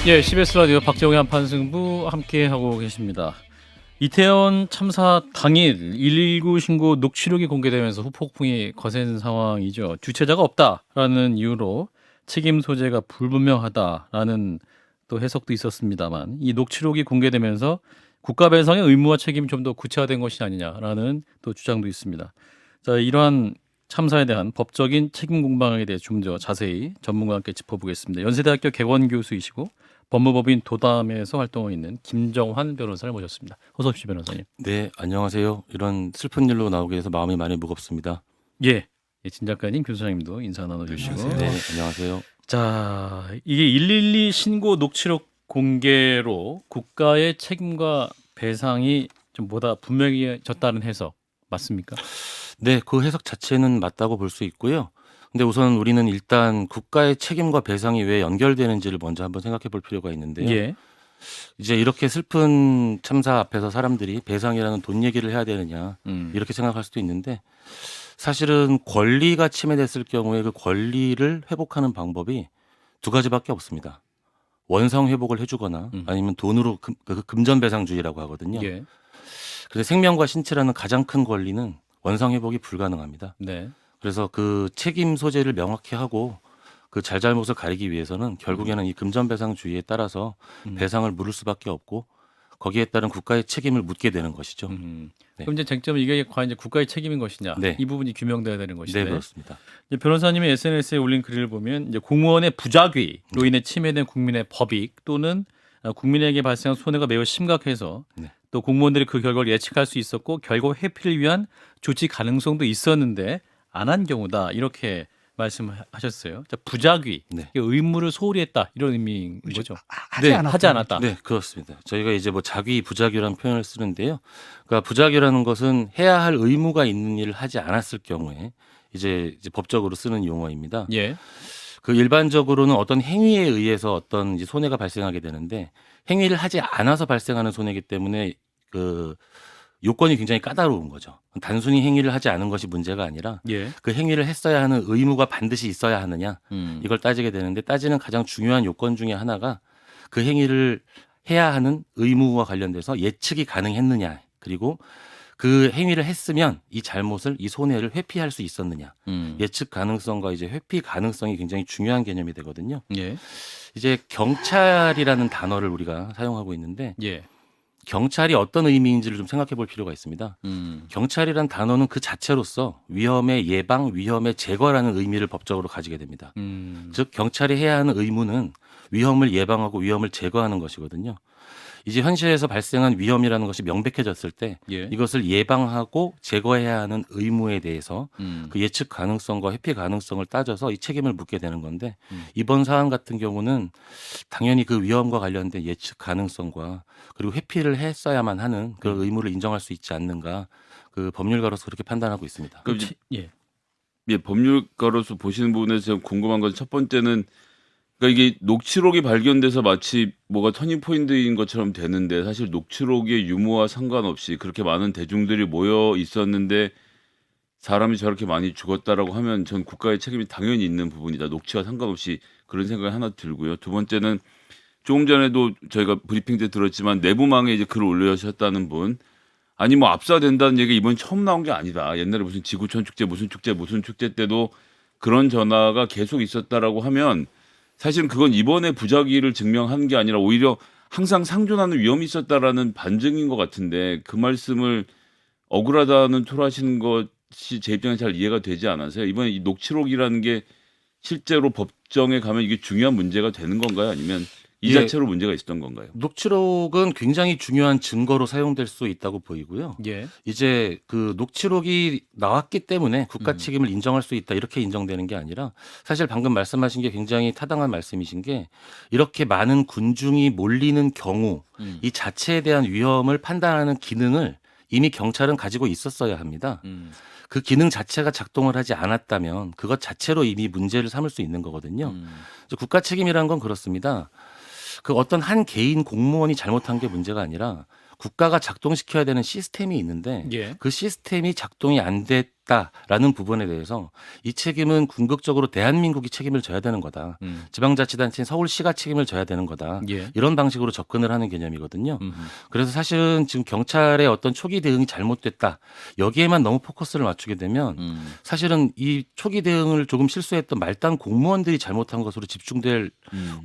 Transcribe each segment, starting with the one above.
예, CBS 라디오 박정희 한판승부 함께하고 계십니다. 이태원 참사 당일 119 신고 녹취록이 공개되면서 후폭풍이 거센 상황이죠. 주체자가 없다라는 이유로 책임 소재가 불분명하다라는 또 해석도 있었습니다만 이 녹취록이 공개되면서 국가 배상의 의무와 책임이 좀 더 구체화된 것이 아니냐라는 또 주장도 있습니다. 자, 이러한 참사에 대한 법적인 책임 공방에 대해 좀 더 자세히 전문가와 함께 짚어보겠습니다. 연세대학교 개원 교수이시고 법무법인 도담에서 활동하고 있는 김정환 변호사를 모셨습니다. 어서 오십시오, 변호사님. 네, 안녕하세요. 이런 슬픈 일로 나오게 돼서 마음이 많이 무겁습니다. 예, 진 작가님, 교수장님도 인사 나눠주시고. 네, 안녕하세요. 자, 이게 112 신고 녹취록 공개로 국가의 책임과 배상이 좀 보다 분명해졌다는 해석 맞습니까? 네, 그 해석 자체는 맞다고 볼 수 있고요. 근데 우선 우리는 일단 국가의 책임과 배상이 왜 연결되는지를 먼저 한번 생각해 볼 필요가 있는데요. 예, 이제 이렇게 슬픈 참사 앞에서 사람들이 배상이라는 돈 얘기를 해야 되느냐 이렇게 생각할 수도 있는데 사실은 권리가 침해됐을 경우에 그 권리를 회복하는 방법이 두 가지밖에 없습니다. 원상 회복을 해주거나 아니면 돈으로 금전배상주의라고 하거든요. 예, 그래서 생명과 신체라는 가장 큰 권리는 원상 회복이 불가능합니다. 네, 그래서 그 책임 소재를 명확히 하고 그 잘잘못을 가리기 위해서는 결국에는 이 금전배상주의에 따라서 배상을 물을 수밖에 없고 거기에 따른 국가의 책임을 묻게 되는 것이죠. 음. 네. 그럼 이제 쟁점은 이게 과연 이제 국가의 책임인 것이냐, 네. 이 부분이 규명돼야 되는 네, 것인데. 그렇습니다. 이제 변호사님이 SNS에 올린 글을 보면 이제 공무원의 부작위로 인해 침해된 국민의 법익 또는 국민에게 발생한 손해가 매우 심각해서 네. 또 공무원들이 그 결과를 예측할 수 있었고 결과 회피를 위한 조치 가능성도 있었는데 안 한 경우다 이렇게 말씀하셨어요. 자, 부작위, 네. 이게 의무를 소홀히 했다 이런 의미인 거죠. 하지 네, 않았다. 하지 않았다. 네, 그렇습니다. 저희가 이제 뭐 자기 부작위라는 표현을 쓰는데요. 그러니까 부작위라는 것은 해야 할 의무가 있는 일을 하지 않았을 경우에 이제 법적으로 쓰는 용어입니다. 예, 그 일반적으로는 어떤 행위에 의해서 어떤 이제 손해가 발생하게 되는데 행위를 하지 않아서 발생하는 손해이기 때문에 그 요건이 굉장히 까다로운 거죠. 단순히 행위를 하지 않은 것이 문제가 아니라 예, 그 행위를 했어야 하는 의무가 반드시 있어야 하느냐 이걸 따지게 되는데 따지는 가장 중요한 요건 중에 하나가 그 행위를 해야 하는 의무와 관련돼서 예측이 가능했느냐 그리고 그 행위를 했으면 이 잘못을 이 손해를 회피할 수 있었느냐 예측 가능성과 이제 회피 가능성이 굉장히 중요한 개념이 되거든요. 예, 이제 경찰이라는 단어를 우리가 사용하고 있는데 예, 경찰이 어떤 의미인지를 좀 생각해 볼 필요가 있습니다. 경찰이란 단어는 그 자체로서 위험의 예방, 위험의 제거라는 의미를 법적으로 가지게 됩니다. 즉 경찰이 해야 하는 의무는 위험을 예방하고 위험을 제거하는 것이거든요. 이제 현실에서 발생한 위험이라는 것이 명백해졌을 때 예. 이것을 예방하고 제거해야 하는 의무에 대해서 그 예측 가능성과 회피 가능성을 따져서 이 책임을 묻게 되는 건데 이번 사안 같은 경우는 당연히 그 위험과 관련된 예측 가능성과 그리고 회피를 했어야만 하는 그 의무를 인정할 수 있지 않는가 그 법률가로서 그렇게 판단하고 있습니다. 그럼 예, 예, 법률가로서 보시는 부분에서 제가 궁금한 건 첫 번째는 그러니까 이게 녹취록이 발견돼서 마치 뭐가 터닝 포인트인 것처럼 되는데 사실 녹취록의 유무와 상관없이 그렇게 많은 대중들이 모여 있었는데 사람이 저렇게 많이 죽었다라고 하면 전 국가의 책임이 당연히 있는 부분이다. 녹취와 상관없이 그런 생각이 하나 들고요. 두 번째는 조금 전에도 저희가 브리핑 때 들었지만 내부망에 이제 글을 올려주셨다는 분 아니 뭐 압사된다는 얘기 이번 처음 나온 게 아니다. 옛날에 무슨 지구촌 축제 무슨 축제 때도 그런 전화가 계속 있었다라고 하면 사실은 그건 이번에 부작위를 증명한 게 아니라 오히려 항상 상존하는 위험이 있었다라는 반증인 것 같은데 그 말씀을 억울하다는 토로하시는 것이 제 입장에 잘 이해가 되지 않아서요. 이번에 이 녹취록이라는 게 실제로 법정에 가면 이게 중요한 문제가 되는 건가요? 아니면 이 예. 자체로 문제가 있었던 건가요? 녹취록은 굉장히 중요한 증거로 사용될 수 있다고 보이고요. 예, 이제 그 녹취록이 나왔기 때문에 국가 책임을 인정할 수 있다 이렇게 인정되는 게 아니라 사실 방금 말씀하신 게 굉장히 타당한 말씀이신 게 이렇게 많은 군중이 몰리는 경우 이 자체에 대한 위험을 판단하는 기능을 이미 경찰은 가지고 있었어야 합니다. 그 기능 자체가 작동을 하지 않았다면 그것 자체로 이미 문제를 삼을 수 있는 거거든요. 국가 책임이라는 건 그렇습니다. 그 어떤 한 개인 공무원이 잘못한 게 문제가 아니라 국가가 작동시켜야 되는 시스템이 있는데 예. 그 시스템이 작동이 안 있다라는 부분에 대해서 이 책임은 궁극적으로 대한민국이 책임을 져야 되는 거다. 지방자치단체인 서울시가 책임을 져야 되는 거다. 예. 이런 방식으로 접근을 하는 개념이거든요. 음. 그래서 사실은 지금 경찰의 어떤 초기 대응이 잘못됐다. 여기에만 너무 포커스를 맞추게 되면 사실은 이 초기 대응을 조금 실수했던 말단 공무원들이 잘못한 것으로 집중될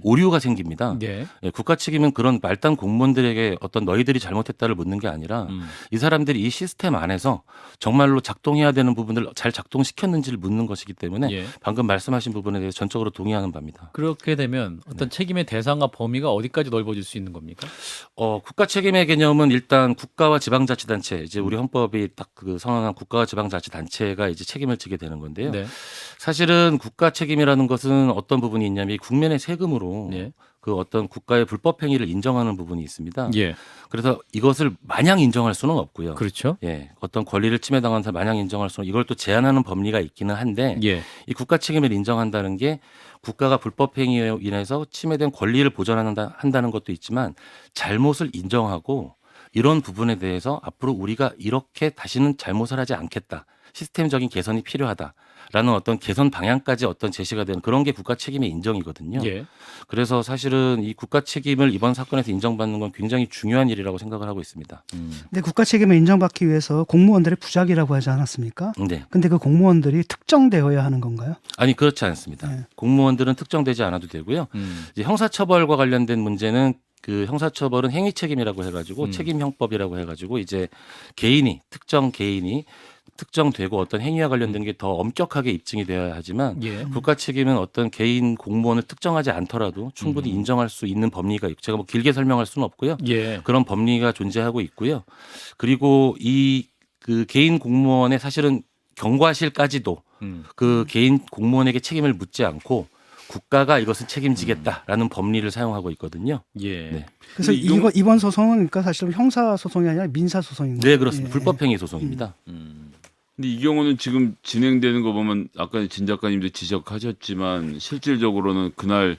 오류가 생깁니다. 예. 예, 국가 책임은 그런 말단 공무원들에게 어떤 너희들이 잘못했다를 묻는 게 아니라 이 사람들이 이 시스템 안에서 정말로 작동해야 되는 부분을 잘 작동시켰는지를 묻는 것이기 때문에 예. 방금 말씀하신 부분에 대해서 전적으로 동의하는 바입니다. 그렇게 되면 어떤 책임의 대상과 범위가 어디까지 넓어질 수 있는 겁니까? 국가 책임의 개념은 일단 국가와 지방자치단체, 이제 우리 헌법이 딱 그 선언한 국가와 지방자치단체가 이제 책임을 지게 되는 건데요. 네. 사실은 국가 책임이라는 것은 어떤 부분이 있냐면 이 국민의 세금으로 예. 그 어떤 국가의 불법 행위를 인정하는 부분이 있습니다. 예. 그래서 이것을 마냥 인정할 수는 없고요. 그렇죠. 예, 어떤 권리를 침해당한 사람 마냥 인정할 수는 이걸 또 제한하는 법리가 있기는 한데 예. 이 국가 책임을 인정한다는 게 국가가 불법 행위에 인해서 침해된 권리를 보전한다는 것도 있지만 잘못을 인정하고 이런 부분에 대해서 앞으로 우리가 이렇게 다시는 잘못을 하지 않겠다. 시스템적인 개선이 필요하다라는 어떤 개선 방향까지 어떤 제시가 되는 그런 게 국가 책임의 인정이거든요. 예. 그래서 사실은 이 국가 책임을 이번 사건에서 인정받는 건 굉장히 중요한 일이라고 생각을 하고 있습니다. 근데 국가 책임을 인정받기 위해서 공무원들의 부작이라고 하지 않았습니까? 네. 근데 그 공무원들이 특정되어야 하는 건가요? 아니 그렇지 않습니다. 네. 공무원들은 특정되지 않아도 되고요. 이제 형사처벌과 관련된 문제는 그 형사처벌은 행위 책임이라고 해가지고 책임형법이라고 해가지고 이제 특정 개인이 특정되고 어떤 행위와 관련된 게 더 엄격하게 입증이 되어야 하지만 예. 국가 책임은 어떤 개인 공무원을 특정하지 않더라도 충분히 인정할 수 있는 법리가 있고 제가 뭐 길게 설명할 수는 없고요. 예. 그런 법리가 존재하고 있고요. 그리고 이 그 개인 공무원의 사실은 경과실까지도 그 개인 공무원에게 책임을 묻지 않고 국가가 이것을 책임지겠다라는 법리를 사용하고 있거든요. 예. 네. 그래서 근데 이번 소송은 그러니까 사실은 형사 소송이 아니라 민사 소송인 거예요. 네, 그렇습니다. 불법행위 소송입니다. 근데 이 경우는 지금 진행되는 거 보면 아까 진 작가님도 지적하셨지만 실질적으로는 그날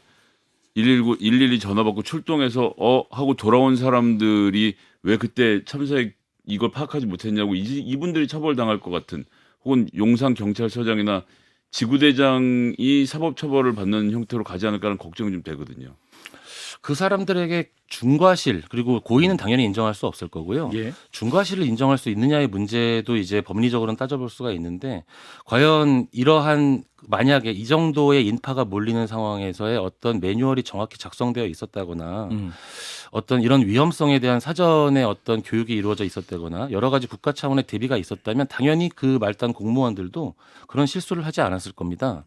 112 전화 받고 출동해서 하고 돌아온 사람들이 왜 그때 참사에 이걸 파악하지 못했냐고 이분들이 처벌당할 것 같은 혹은 용산 경찰서장이나 지구대장이 사법처벌을 받는 형태로 가지 않을까라는 걱정이 좀 되거든요. 그 사람들에게 중과실 그리고 고의는 당연히 인정할 수 없을 거고요. 예. 중과실을 인정할 수 있느냐의 문제도 이제 법리적으로는 따져볼 수가 있는데 과연 이러한 만약에 이 정도의 인파가 몰리는 상황에서의 어떤 매뉴얼이 정확히 작성되어 있었다거나 어떤 이런 위험성에 대한 사전에 어떤 교육이 이루어져 있었다거나 여러 가지 국가 차원의 대비가 있었다면 당연히 그 말단 공무원들도 그런 실수를 하지 않았을 겁니다.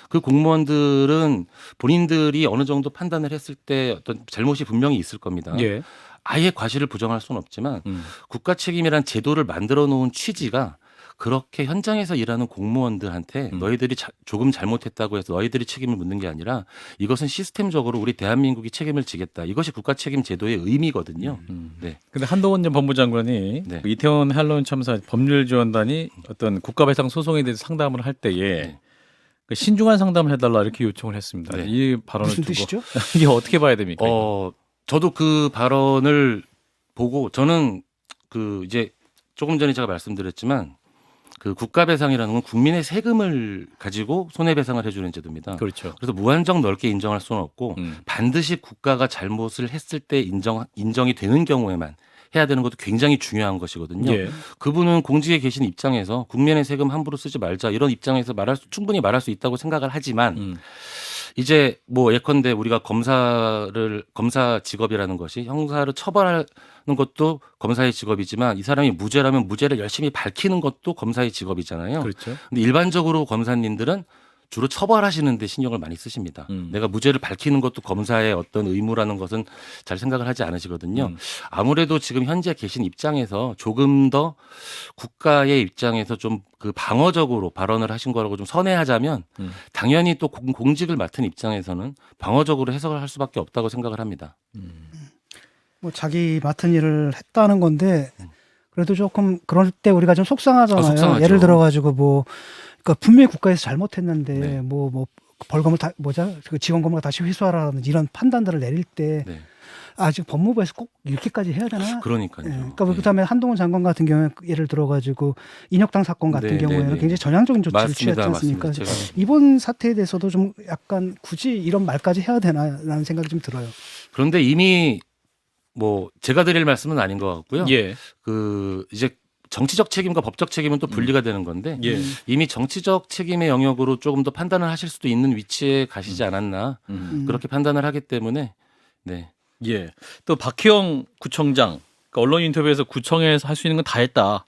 그 공무원들은 본인들이 어느 정도 판단을 했을 때 어떤 잘못이 분명히 있을 겁니다. 예. 아예 과실을 부정할 수는 없지만 국가 책임이란 제도를 만들어 놓은 취지가 그렇게 현장에서 일하는 공무원들한테 너희들이 조금 잘못했다고 해서 너희들이 책임을 묻는 게 아니라 이것은 시스템적으로 우리 대한민국이 책임을 지겠다. 이것이 국가 책임 제도의 의미거든요. 네. 근데 한동훈 전 법무장관이 네. 그 이태원 할로윈 참사 법률지원단이 어떤 국가배상 소송에 대해서 상담을 할 때에 네. 그 신중한 상담을 해달라 이렇게 요청을 했습니다. 네. 이 발언을 무슨 두고 뜻이죠? 이게 어떻게 봐야 됩니까? 저도 그 발언을 보고 저는 그 이제 조금 전에 제가 말씀드렸지만 그 국가배상이라는 건 국민의 세금을 가지고 손해배상을 해주는 제도입니다. 그렇죠. 그래서 무한정 넓게 인정할 수는 없고 음. 반드시 국가가 잘못을 했을 때 인정이 되는 경우에만 해야 되는 것도 굉장히 중요한 것이거든요. 예. 그분은 공직에 계신 입장에서 국민의 세금 함부로 쓰지 말자 이런 입장에서 충분히 말할 수 있다고 생각을 하지만 이제 뭐 예컨대 우리가 검사 직업이라는 것이 형사를 처벌하는 것도 검사의 직업이지만 이 사람이 무죄라면 무죄를 열심히 밝히는 것도 검사의 직업이잖아요. 그렇죠. 근데 일반적으로 검사님들은 주로 처벌하시는 데 신경을 많이 쓰십니다. 내가 무죄를 밝히는 것도 검사의 어떤 의무라는 것은 잘 생각을 하지 않으시거든요. 아무래도 지금 현재 계신 입장에서 조금 더 국가의 입장에서 좀 그 방어적으로 발언을 하신 거라고 좀 선회하자면 당연히 또 공직을 맡은 입장에서는 방어적으로 해석을 할 수밖에 없다고 생각을 합니다. 뭐 자기 맡은 일을 했다는 건데 그래도 조금 그럴 때 우리가 좀 속상하잖아요. 속상하죠. 예를 들어 가지고 뭐 그러니까 분명히 국가에서 잘못했는데 네. 뭐 벌금을 그 지원금을 다시 회수하라는 이런 판단들을 내릴 때 네. 지금 법무부에서 꼭 이렇게까지 해야 되나? 그러니까요. 예, 그러니까 그다음에 한동훈 장관 같은 경우에 예를 들어가지고 인혁당 사건 같은 네, 경우에는 네, 네. 굉장히 전향적인 조치를 맞습니다, 취했지 않습니까? 맞습니다. 제가 이번 사태에 대해서도 좀 약간 굳이 이런 말까지 해야 되나라는 생각이 좀 들어요. 그런데 이미 뭐 제가 드릴 말씀은 아닌 것 같고요. 예. 그 이제 정치적 책임과 법적 책임은 또 분리가 되는 건데 예. 이미 정치적 책임의 영역으로 조금 더 판단을 하실 수도 있는 위치에 가시지 않았나 그렇게 판단을 하기 때문에 네. 예. 또 박희영 구청장 그러니까 언론 인터뷰에서 구청에서 할 수 있는 건 다 했다.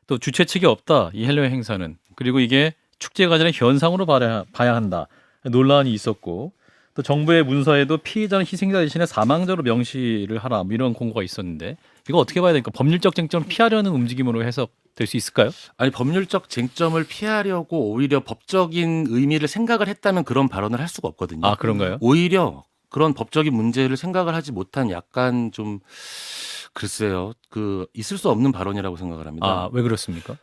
또 주최 측이 없다. 이 헬로윈 행사는. 그리고 이게 축제가 아니라 현상으로 봐야 한다. 논란이 있었고 또 정부의 문서에도 피해자는 희생자 대신에 사망자로 명시를 하라. 뭐 이런 공고가 있었는데 이거 어떻게 봐야 될까? 법률적 쟁점을 피하려는 움직임으로 해석될 수 있을까요? 아니 법률적 쟁점을 피하려고 오히려 법적인 의미를 생각을 했다면 그런 발언을 할 수가 없거든요. 아 그런가요? 오히려 그런 법적인 문제를 생각을 하지 못한 약간 좀 글쎄요. 그 있을 수 없는 발언이라고 생각을 합니다. 아 왜 그렇습니까?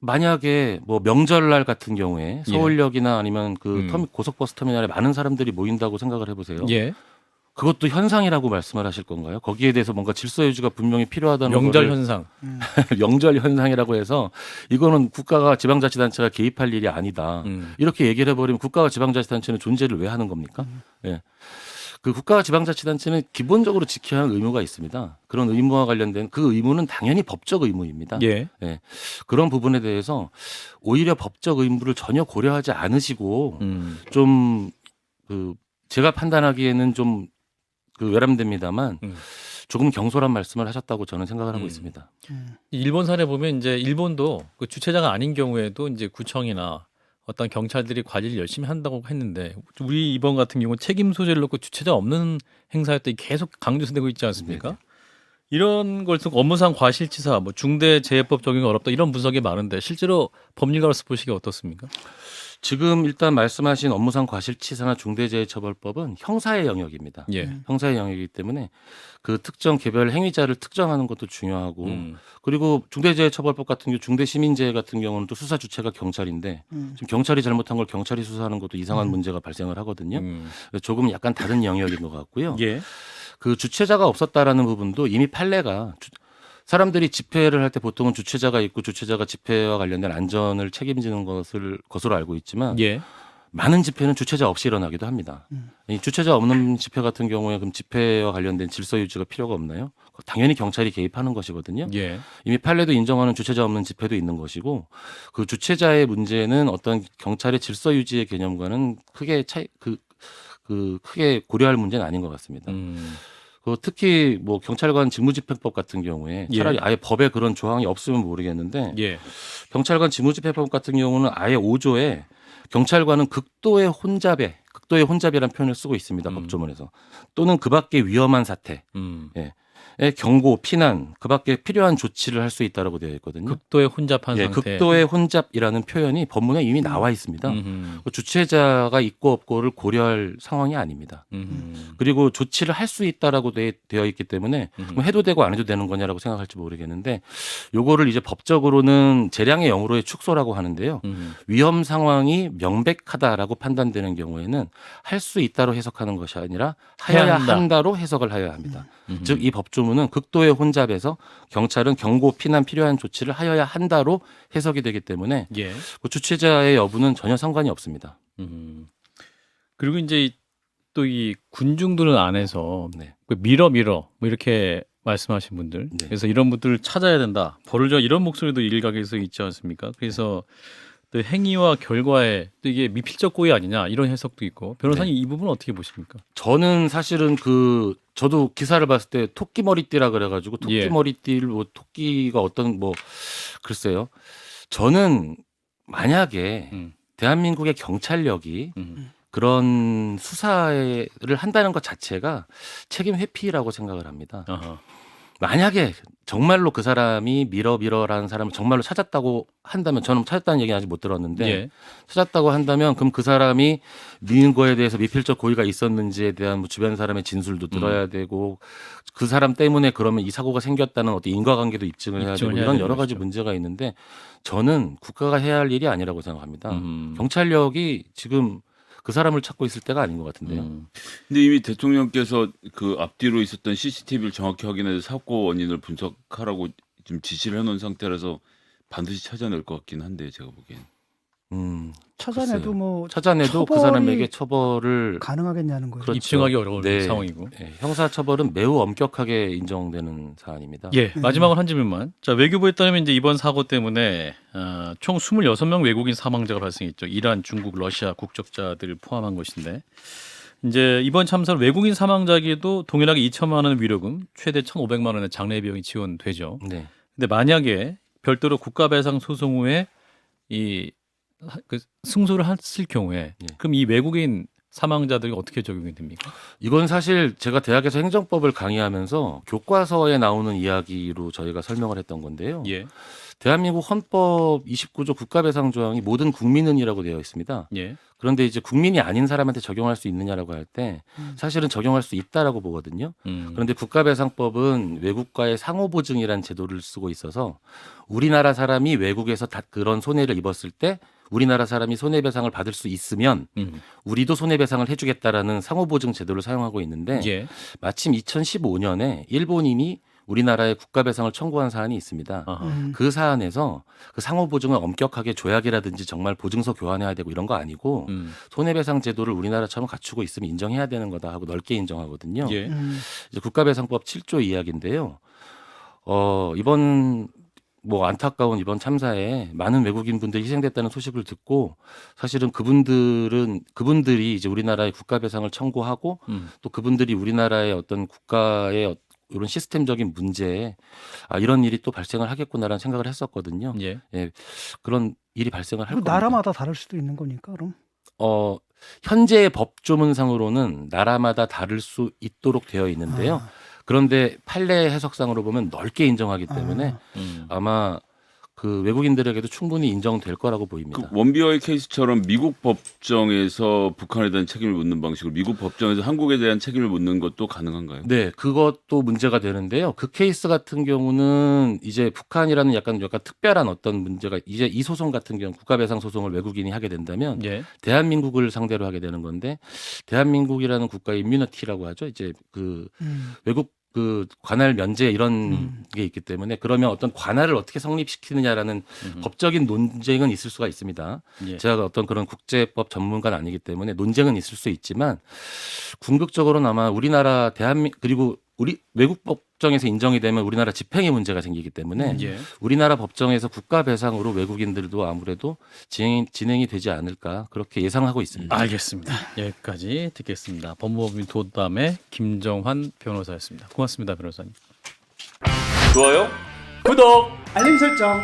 만약에 뭐 명절날 같은 경우에 예. 서울역이나 아니면 그 고속버스 터미널에 많은 사람들이 모인다고 생각을 해보세요. 예. 그것도 현상이라고 말씀을 하실 건가요? 거기에 대해서 뭔가 질서 유지가 분명히 필요하다는 명절 거를 현상. 명절 현상이라고 해서 이거는 국가가 지방자치단체가 개입할 일이 아니다. 이렇게 얘기를 해버리면 국가와 지방자치단체는 존재를 왜 하는 겁니까? 예. 그 국가와 지방자치단체는 기본적으로 지켜야 하는 의무가 있습니다. 그런 의무와 관련된 그 의무는 당연히 법적 의무입니다. 예. 예. 그런 부분에 대해서 오히려 법적 의무를 전혀 고려하지 않으시고 좀 그 제가 판단하기에는 좀 그 외람됩니다만 조금 경솔한 말씀을 하셨다고 저는 생각을 하고 있습니다. 일본 사례 보면 이제 일본도 그 주최자가 아닌 경우에도 이제 구청이나 어떤 경찰들이 관리를 열심히 한다고 했는데 우리 이번 같은 경우 책임 소재를 놓고 주최자 없는 행사였더니 계속 강조되고 있지 않습니까? 이런 걸 쓰고 업무상 과실치사, 뭐 중대재해법 적용이 어렵다 이런 분석이 많은데 실제로 법률가로서 보시기에 어떻습니까? 지금 일단 말씀하신 업무상 과실치사나 중대재해처벌법은 형사의 영역입니다. 예. 형사의 영역이기 때문에 그 특정 개별 행위자를 특정하는 것도 중요하고 그리고 중대재해처벌법 같은 경우 중대시민재해 같은 경우는 또 수사 주체가 경찰인데 지금 경찰이 잘못한 걸 경찰이 수사하는 것도 이상한 문제가 발생을 하거든요. 그래서 조금 약간 다른 영역인 것 같고요. 예. 그 주최자가 없었다라는 부분도 이미 판례가 사람들이 집회를 할 때 보통은 주최자가 있고 주최자가 집회와 관련된 안전을 책임지는 것으로 알고 있지만 예. 많은 집회는 주최자 없이 일어나기도 합니다. 이 주최자 없는 집회 같은 경우에 그럼 집회와 관련된 질서 유지가 필요가 없나요? 당연히 경찰이 개입하는 것이거든요. 예. 이미 판례도 인정하는 주최자 없는 집회도 있는 것이고 그 주최자의 문제는 어떤 경찰의 질서 유지의 개념과는 크게 크게 고려할 문제는 아닌 것 같습니다. 그 특히 뭐 경찰관 직무집행법 같은 경우에 차라리 아예 법에 그런 조항이 없으면 모르겠는데 예. 경찰관 직무집행법 같은 경우는 아예 5조에 경찰관은 극도의 혼잡이라는 표현을 쓰고 있습니다. 법조문에서. 또는 그밖에 위험한 사태, 의 경고, 피난, 그밖에 필요한 조치를 할 수 있다라고 되어 있거든요. 극도의 혼잡한 예, 상태. 극도의 혼잡이라는 표현이 법문에 이미 나와 있습니다. 주최자가 있고 없고를 고려할 상황이 아닙니다. 그리고 조치를 할 수 있다라고 되어 있기 때문에 뭐 해도 되고 안 해도 되는 거냐라고 생각할지 모르겠는데 요거를 이제 법적으로는 재량의 영으로의 축소라고 하는데요. 위험 상황이 명백하다라고 판단되는 경우에는 할 수 있다로 해석하는 것이 아니라 하여야 한다로 해석을 하여야 합니다. 즉 이 법조문은 극도의 혼잡에서 경찰은 경고, 피난 필요한 조치를 하여야 한다로 해석이 되기 때문에 예. 그 주최자의 여부는 전혀 상관이 없습니다. 그리고 이제 또 이 군중들 안에서 네. 밀어 뭐 이렇게 말씀하신 분들 네. 그래서 이런 분들을 찾아야 된다 벌을 줘 이런 목소리도 일각에서 있지 않습니까? 그래서 또 행위와 결과에 또 이게 미필적 고의 아니냐 이런 해석도 있고 변호사님 이 부분은 어떻게 보십니까? 저는 사실은 저도 기사를 봤을 때 토끼 머리띠라 그래가지고 토끼 머리띠를 뭐 토끼가 어떤 뭐 글쎄요. 저는 만약에 대한민국의 경찰력이 그런 수사를 한다는 것 자체가 책임 회피라고 생각을 합니다. 아하. 만약에 정말로 그 사람이 미러라는 사람을 정말로 찾았다고 한다면 저는 찾았다는 얘기는 아직 못 들었는데 찾았다고 한다면 그럼 그 사람이 미는 거에 대해서 미필적 고의가 있었는지에 대한 뭐 주변 사람의 진술도 들어야 되고 그 사람 때문에 그러면 이 사고가 생겼다는 어떤 인과관계도 입증을 해야 되고 이런 여러 가지 문제가 있는데 저는 국가가 해야 할 일이 아니라고 생각합니다. 경찰력이 지금 그 사람을 찾고 있을 때가 아닌 것 같은데요. 근데 이미 대통령께서 그 앞뒤로 있었던 CCTV를 정확히 확인해서 사고 원인을 분석하라고 지금 지시를 해놓은 상태라서 반드시 찾아낼 것 같긴 한데 제가 보기엔. 찾아내도 글쎄요. 뭐 찾아내도 그 처벌이 사람에게 처벌을 가능하겠냐는 거예요. 그렇죠. 입증하기 어려운 네. 상황이고. 형사 처벌은 매우 엄격하게 인정되는 사안입니다. 예, 마지막으로 한 질문만. 자, 외교부에 따르면 이제 이번 사고 때문에 총 26명 외국인 사망자가 발생했죠. 이란, 중국, 러시아 국적자들을 포함한 것인데 이제 이번 참사로 외국인 사망자에게도 동일하게 2천만 원 위로금, 최대 1,500만 원의 장례 비용이 지원되죠. 네. 근데 만약에 별도로 국가배상 소송 후에 그 승소를 했을 경우에 예. 그럼 이 외국인 사망자들이 어떻게 적용이 됩니까? 이건 사실 제가 대학에서 행정법을 강의하면서 교과서에 나오는 이야기로 저희가 설명을 했던 건데요. 예, 대한민국 헌법 29조 국가배상 조항이 모든 국민은이라고 되어 있습니다. 예, 그런데 이제 국민이 아닌 사람한테 적용할 수 있느냐라고 할 때 사실은 적용할 수 있다라고 보거든요. 그런데 국가배상법은 외국과의 상호보증이라는 제도를 쓰고 있어서 우리나라 사람이 외국에서 그런 손해를 입었을 때 우리나라 사람이 손해배상을 받을 수 있으면 우리도 손해배상을 해주겠다라는 상호보증 제도를 사용하고 있는데 예, 마침 2015년에 일본인이 우리나라에 국가배상을 청구한 사안이 있습니다. 아하. 그 사안에서 그 상호보증을 엄격하게 조약이라든지 정말 보증서 교환해야 되고 이런 거 아니고 손해배상 제도를 우리나라처럼 갖추고 있으면 인정해야 되는 거다 하고 넓게 인정하거든요. 예, 이제 국가배상법 7조 이야기인데요. 이번 뭐 안타까운 이번 참사에 많은 외국인 분들이 희생됐다는 소식을 듣고 사실은 그분들이 이제 우리나라의 국가배상을 청구하고 또 그분들이 우리나라의 어떤 국가의 이런 시스템적인 문제에 이런 일이 또 발생을 하겠구나라는 생각을 했었거든요. 예. 예, 그런 일이 발생을 할 그 겁니다. 나라마다 다를 수도 있는 거니까 그럼. 현재의 법조문상으로는 나라마다 다를 수 있도록 되어 있는데요. 그런데 판례 해석상으로 보면 넓게 인정하기 때문에 아마 그 외국인들에게도 충분히 인정될 거라고 보입니다. 그 원비어의 케이스처럼 미국 법정에서 북한에 대한 책임을 묻는 방식으로 미국 법정에서 한국에 대한 책임을 묻는 것도 가능한가요? 네, 그것도 문제가 되는데요. 그 케이스 같은 경우는 이제 북한이라는 약간 특별한 어떤 문제가 이제 이 소송 같은 경우 국가배상 소송을 외국인이 하게 된다면 예. 대한민국을 상대로 하게 되는 건데 대한민국이라는 국가의 임뮤니티라고 하죠. 이제 그 외국 그 관할 면제 이런 게 있기 때문에 그러면 어떤 관할을 어떻게 성립시키느냐라는 법적인 논쟁은 있을 수가 있습니다. 예. 제가 어떤 그런 국제법 전문가는 아니기 때문에 논쟁은 있을 수 있지만 궁극적으로는 아마 우리나라 그리고 우리 외국 법정에서 인정이 되면 우리나라 집행에 문제가 생기기 때문에 예. 우리나라 법정에서 국가 배상으로 외국인들도 아무래도 진행이 되지 않을까 그렇게 예상하고 있습니다. 알겠습니다. 여기까지 듣겠습니다. 법무법인 도담의 김정환 변호사였습니다. 고맙습니다, 변호사님. 좋아요? 구독! 알림 설정.